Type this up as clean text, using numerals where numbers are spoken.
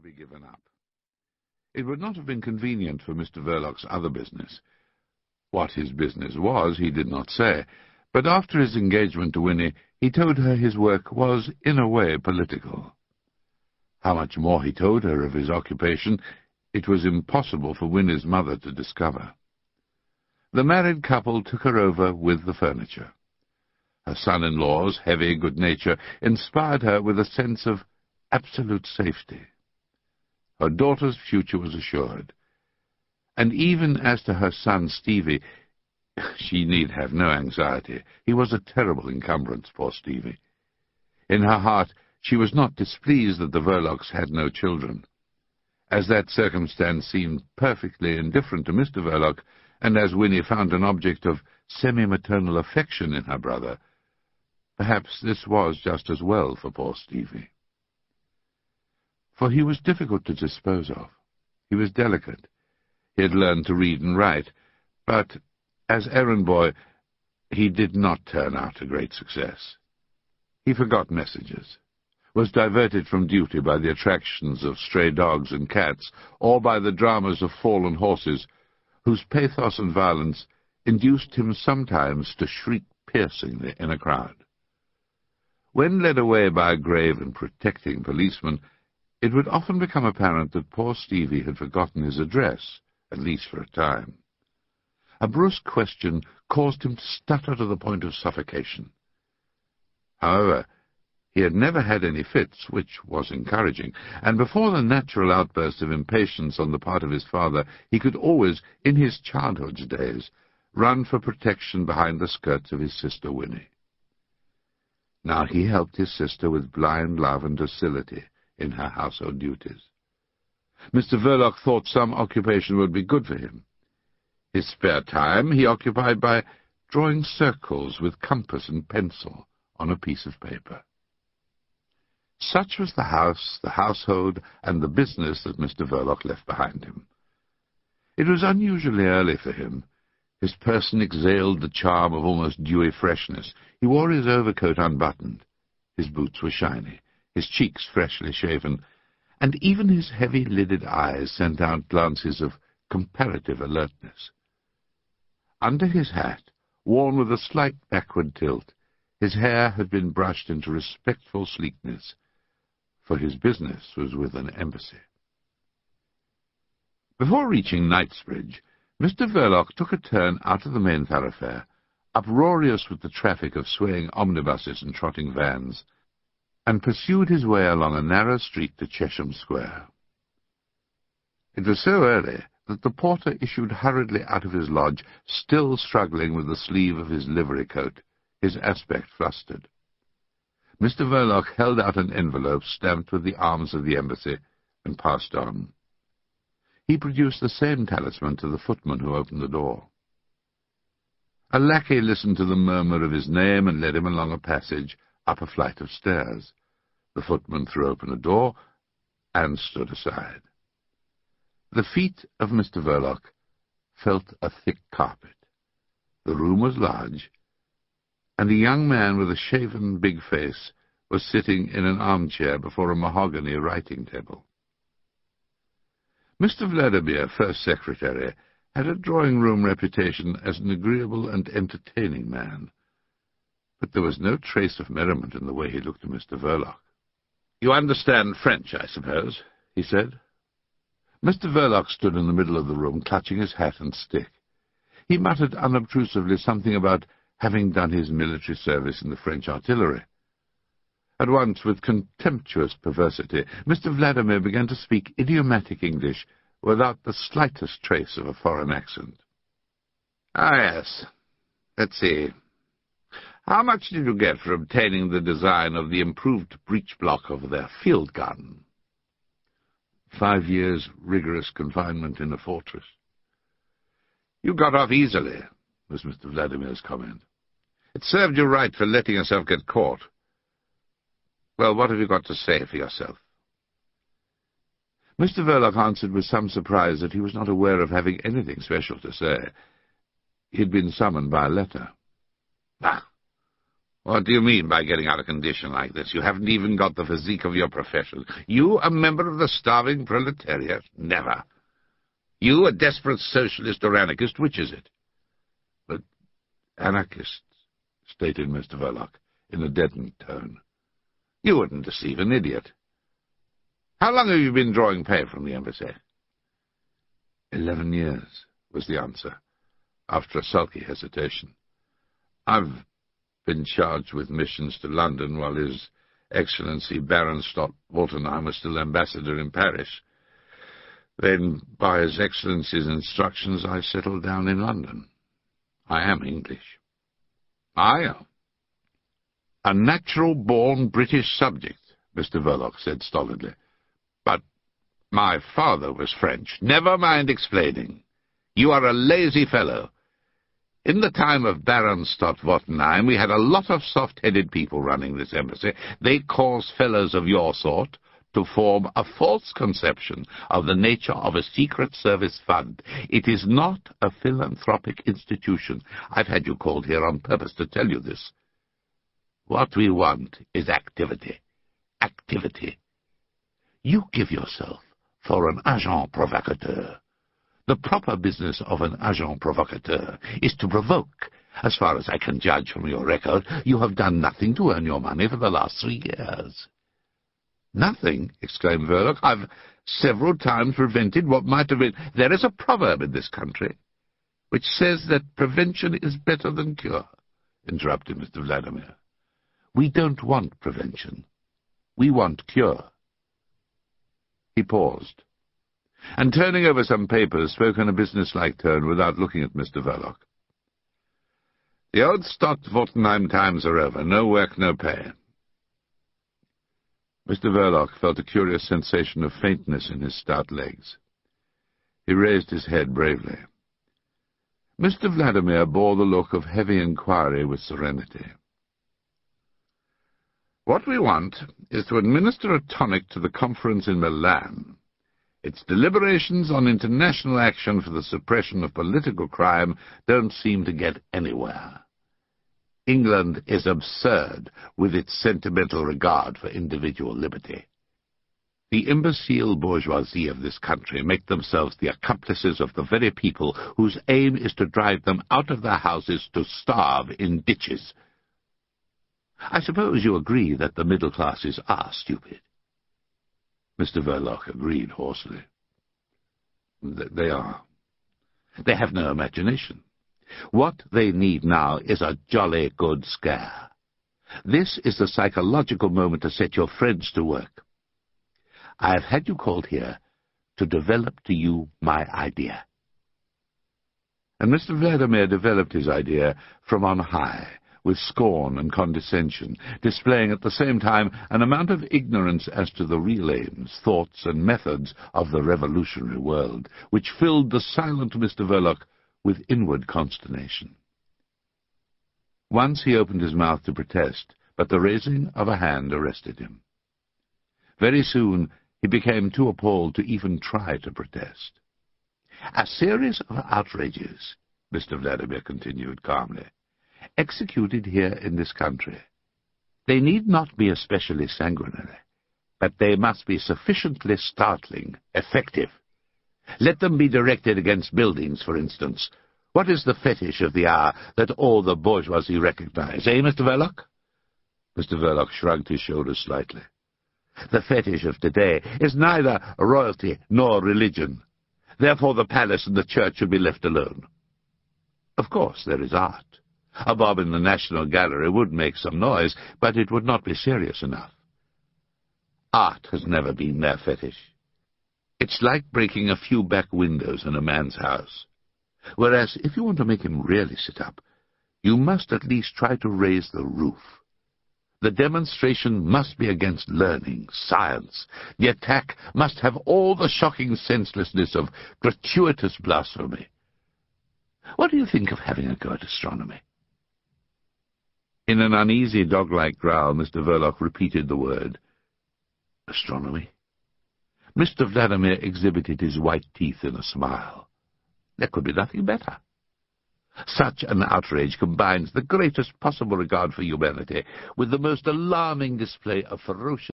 be given up. It would not have been convenient for Mr. Verloc's other business. What his business was, he did not say, but after his engagement to Winnie, he told her his work was, in a way, political. How much more he told her of his occupation, it was impossible for Winnie's mother to discover. The married couple took her over with the furniture. Her son-in-law's heavy good nature inspired her with a sense of absolute safety. Her daughter's future was assured, and even as to her son Stevie, she need have no anxiety. He was a terrible encumbrance, poor Stevie. In her heart, she was not displeased that the Verlocs had no children. As that circumstance seemed perfectly indifferent to Mr. Verloc, and as Winnie found an object of semi-maternal affection in her brother, perhaps this was just as well for poor Stevie. For he was difficult to dispose of. He was delicate. He had learned to read and write, but as errand boy, he did not turn out a great success. He forgot messages, was diverted from duty by the attractions of stray dogs and cats, or by the dramas of fallen horses, whose pathos and violence induced him sometimes to shriek piercingly in a crowd. When led away by a grave and protecting policeman, it would often become apparent that poor Stevie had forgotten his address, at least for a time. A brusque question caused him to stutter to the point of suffocation. However, he had never had any fits, which was encouraging, and before the natural outburst of impatience on the part of his father, he could always, in his childhood's days, run for protection behind the skirts of his sister Winnie. Now he helped his sister with blind love and docility in her household duties. Mr. Verloc thought some occupation would be good for him. His spare time he occupied by drawing circles with compass and pencil on a piece of paper. Such was the house, the household, and the business that Mr. Verloc left behind him. It was unusually early for him. His person exhaled the charm of almost dewy freshness. He wore his overcoat unbuttoned. His boots were shiny, his cheeks freshly shaven, and even his heavy-lidded eyes sent out glances of comparative alertness. Under his hat, worn with a slight backward tilt, his hair had been brushed into respectful sleekness, for his business was with an embassy. Before reaching Knightsbridge, Mr. Verloc took a turn out of the main thoroughfare, uproarious with the traffic of swaying omnibuses and trotting vans, and pursued his way along a narrow street to Chesham Square. It was so early that the porter issued hurriedly out of his lodge, still struggling with the sleeve of his livery coat, his aspect flustered. Mr. Verloc held out an envelope stamped with the arms of the embassy, and passed on. He produced the same talisman to the footman who opened the door. A lackey listened to the murmur of his name and led him along a passage, up a flight of stairs. The footman threw open a door and stood aside. The feet of Mr. Verloc felt a thick carpet. The room was large, and a young man with a shaven big face was sitting in an armchair before a mahogany writing table. Mr. Vladimir, first secretary, had a drawing-room reputation as an agreeable and entertaining man, but there was no trace of merriment in the way he looked at Mr. Verloc. "You understand French, I suppose?" he said. Mr. Verloc stood in the middle of the room, clutching his hat and stick. He muttered unobtrusively something about having done his military service in the French artillery. At once, with contemptuous perversity, Mr. Vladimir began to speak idiomatic English without the slightest trace of a foreign accent. "Ah, yes. Let's see. How much did you get for obtaining the design of the improved breech block of their field gun?" 5 years' rigorous confinement in a fortress. "You got off easily," was Mr. Vladimir's comment. "It served you right for letting yourself get caught. Well, what have you got to say for yourself?" Mr. Verloc answered with some surprise that he was not aware of having anything special to say. He had been summoned by a letter. "Ah, What do you mean by getting out of condition like this? You haven't even got the physique of your profession. You, a member of the starving proletariat? Never. You, a desperate socialist or anarchist? Which is it? But anarchists, stated Mr. Verloc, in a deadened tone. You wouldn't deceive an idiot. How long have you been drawing pay from the embassy? 11 years, was the answer, after a sulky hesitation. I've been charged with missions to London while His Excellency Baron Stott-Woltenheim was still ambassador in Paris. Then, by His Excellency's instructions, I settled down in London. I am English. I am. A natural-born British subject, Mr. Verloc said stolidly. But my father was French. Never mind explaining. You are a lazy fellow. In the time of Baron Stott-Woltenheim, we had a lot of soft-headed people running this embassy. They caused fellows of your sort to form a false conception of the nature of a secret service fund. It is not a philanthropic institution. I've had you called here on purpose to tell you this. What we want is activity. Activity. You give yourself for an agent provocateur. The proper business of an agent provocateur is to provoke. As far as I can judge from your record, you have done nothing to earn your money for the last 3 years. Nothing, exclaimed Verloc. I've several times prevented what might have been. There is a proverb in this country which says that prevention is better than cure, interrupted Mr. Vladimir. We don't want prevention. We want cure. He paused, and turning over some papers, spoke in a business-like tone without looking at Mr. Verloc. The old Stott-Woltenheim times are over. No work, no pay. Mr. Verloc felt a curious sensation of faintness in his stout legs. He raised his head bravely. Mr. Vladimir bore the look of heavy inquiry with serenity. What we want is to administer a tonic to the conference in Milan. Its deliberations on international action for the suppression of political crime don't seem to get anywhere. England is absurd with its sentimental regard for individual liberty. The imbecile bourgeoisie of this country make themselves the accomplices of the very people whose aim is to drive them out of their houses to starve in ditches. I suppose you agree that the middle classes are stupid. Mr. Verloc agreed hoarsely. They are. They have no imagination. What they need now is a jolly good scare. This is the psychological moment to set your friends to work. I have had you called here to develop to you my idea. And Mr. Vladimir developed his idea from on high, with scorn and condescension, displaying at the same time an amount of ignorance as to the real aims, thoughts, and methods of the revolutionary world, which filled the silent Mr. Verloc with inward consternation. Once he opened his mouth to protest, but the raising of a hand arrested him. Very soon he became too appalled to even try to protest. A series of outrages, Mr. Vladimir continued calmly, executed here in this country. They need not be especially sanguinary, but they must be sufficiently startling, effective. Let them be directed against buildings, for instance. What is the fetish of the hour that all the bourgeoisie recognize, eh, Mr. Verloc? Mr. Verloc shrugged his shoulders slightly. The fetish of today is neither royalty nor religion. Therefore the palace and the church should be left alone. Of course there is art. A bob in the National Gallery would make some noise, but it would not be serious enough. Art has never been their fetish. It's like breaking a few back windows in a man's house. Whereas, if you want to make him really sit up, you must at least try to raise the roof. The demonstration must be against learning, science. The attack must have all the shocking senselessness of gratuitous blasphemy. What do you think of having a go at astronomy? In an uneasy, dog-like growl, Mr. Verloc repeated the word. Astronomy? Mr. Vladimir exhibited his white teeth in a smile. There could be nothing better. Such an outrage combines the greatest possible regard for humanity with the most alarming display of ferocious